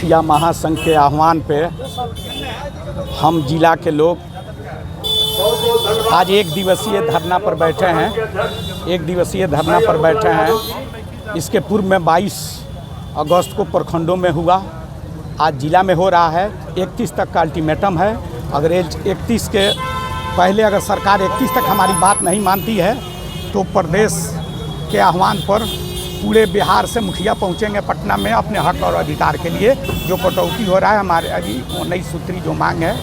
मुखिया महासंघ के आह्वान पे हम जिला के लोग आज एक दिवसीय धरना पर बैठे हैं। इसके पूर्व में 22 अगस्त को प्रखंडों में हुआ, आज जिला में हो रहा है। 31 तक का अल्टीमेटम है। अगर 31 के पहले अगर सरकार 31 तक हमारी बात नहीं मानती है तो प्रदेश के आह्वान पर पूरे बिहार से मुखिया पहुंचेंगे पटना में अपने हक और अधिकार के लिए। जो कटौती हो रहा है हमारे अभी 19 सूत्री जो मांग है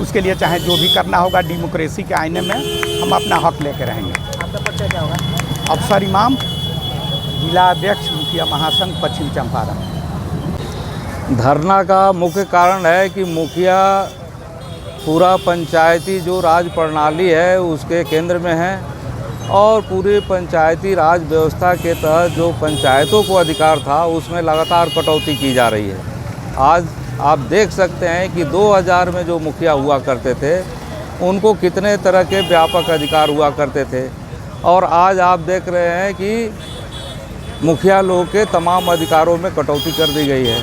उसके लिए चाहे जो भी करना होगा डेमोक्रेसी के आईने में हम अपना हक लेके रहेंगे। आपका परिचय क्या होगा? अफसर इमाम, जिला अध्यक्ष मुखिया महासंघ पश्चिम चंपारण। धरना का मुख्य कारण है कि मुखिया पूरा पंचायती जो राज प्रणाली है उसके केंद्र में है और पूरे पंचायती राज व्यवस्था के तहत जो पंचायतों को अधिकार था उसमें लगातार कटौती की जा रही है। आज आप देख सकते हैं कि 2000 में जो मुखिया हुआ करते थे उनको कितने तरह के व्यापक अधिकार हुआ करते थे और आज आप देख रहे हैं कि मुखिया लोगों के तमाम अधिकारों में कटौती कर दी गई है।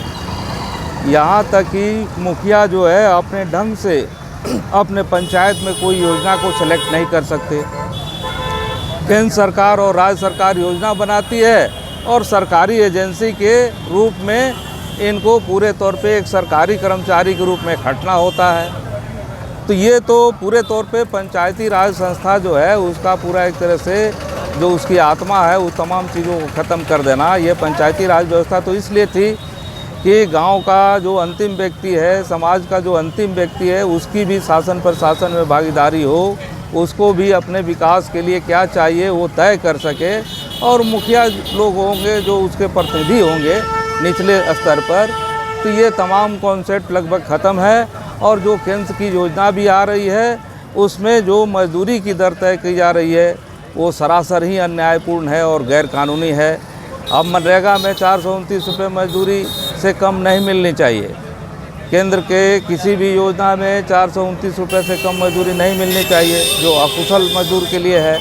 यहाँ तक कि मुखिया जो है अपने ढंग से अपने पंचायत में कोई योजना को सेलेक्ट नहीं कर सकते। केंद्र सरकार और राज्य सरकार योजना बनाती है और सरकारी एजेंसी के रूप में इनको पूरे तौर पे एक सरकारी कर्मचारी के रूप में खटना होता है। तो ये तो पूरे तौर पे पंचायती राज संस्था जो है उसका पूरा एक तरह से जो उसकी आत्मा है उस तमाम चीज़ों को ख़त्म कर देना। ये पंचायती राज व्यवस्था तो इसलिए थी कि गांव का जो अंतिम व्यक्ति है, समाज का जो अंतिम व्यक्ति है, उसकी भी शासन प्रशासन में भागीदारी हो, उसको भी अपने विकास के लिए क्या चाहिए वो तय कर सके और मुखिया लोग होंगे जो उसके प्रतिनिधि होंगे निचले स्तर पर। तो ये तमाम कॉन्सेप्ट लगभग ख़त्म है और जो केंद्र की योजना भी आ रही है उसमें जो मजदूरी की दर तय की जा रही है वो सरासर ही अन्यायपूर्ण है और गैर कानूनी है। अब मनरेगा में 429 रुपये मजदूरी से कम नहीं मिलनी चाहिए। केंद्र के किसी भी योजना में 429 रुपये से कम मजदूरी नहीं मिलनी चाहिए जो अकुशल मजदूर के लिए है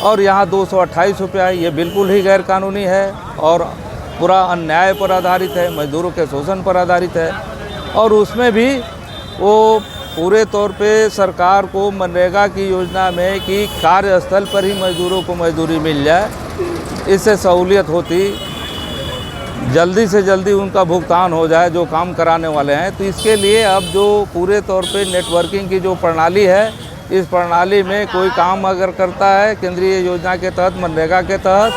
और यहाँ 228 रुपये है। ये बिल्कुल ही गैर कानूनी है और पूरा अन्याय पर आधारित है, मजदूरों के शोषण पर आधारित है। और उसमें भी वो पूरे तौर पे सरकार को मनरेगा की योजना में कि कार्यस्थल पर ही मजदूरों को मजदूरी मिल जाए, इससे सहूलियत होती, जल्दी से जल्दी उनका भुगतान हो जाए जो काम कराने वाले हैं। तो इसके लिए अब जो पूरे तौर पे नेटवर्किंग की जो प्रणाली है, इस प्रणाली में कोई काम अगर करता है केंद्रीय योजना के तहत, मनरेगा के तहत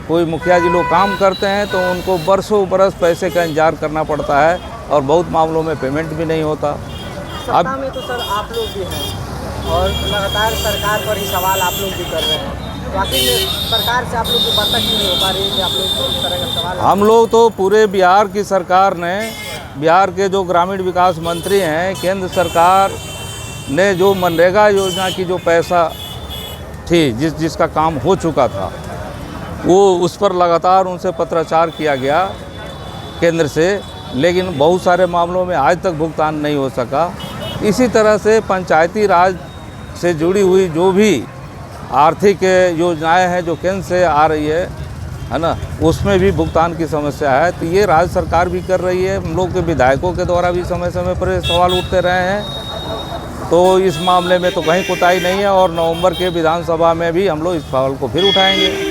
कोई मुखिया जी लोग काम करते हैं तो उनको बरसों बरस पैसे का इंतजार करना पड़ता है और बहुत मामलों में पेमेंट भी नहीं होता। सत्ता में तो सर आप लोग भी हैं और लगातार सरकार पर ही सवाल आप लोग भी कर रहे हैं, तो आखिर सरकार से आप लोग की बात क्यों नहीं हो पा रही है कि आप लोग इस तरह का सवाल? हम लोग तो पूरे बिहार की सरकार ने, बिहार के जो ग्रामीण विकास मंत्री हैं, केंद्र सरकार ने जो मनरेगा योजना की जो पैसा थी जिसका काम हो चुका था वो उस पर लगातार उनसे पत्राचार किया गया केंद्र से, लेकिन बहुत सारे मामलों में आज तक भुगतान नहीं हो सका। इसी तरह से पंचायती राज से जुड़ी हुई जो भी आर्थिक योजनाएं हैं जो केंद्र से आ रही है ना, उसमें भी भुगतान की समस्या है। तो ये राज्य सरकार भी कर रही है, हम लोग के विधायकों के द्वारा भी समय समय पर सवाल उठते रहे हैं। तो इस मामले में तो कहीं कोताही नहीं है और नवंबर के विधानसभा में भी हम लोग इस सवाल को फिर उठाएंगे।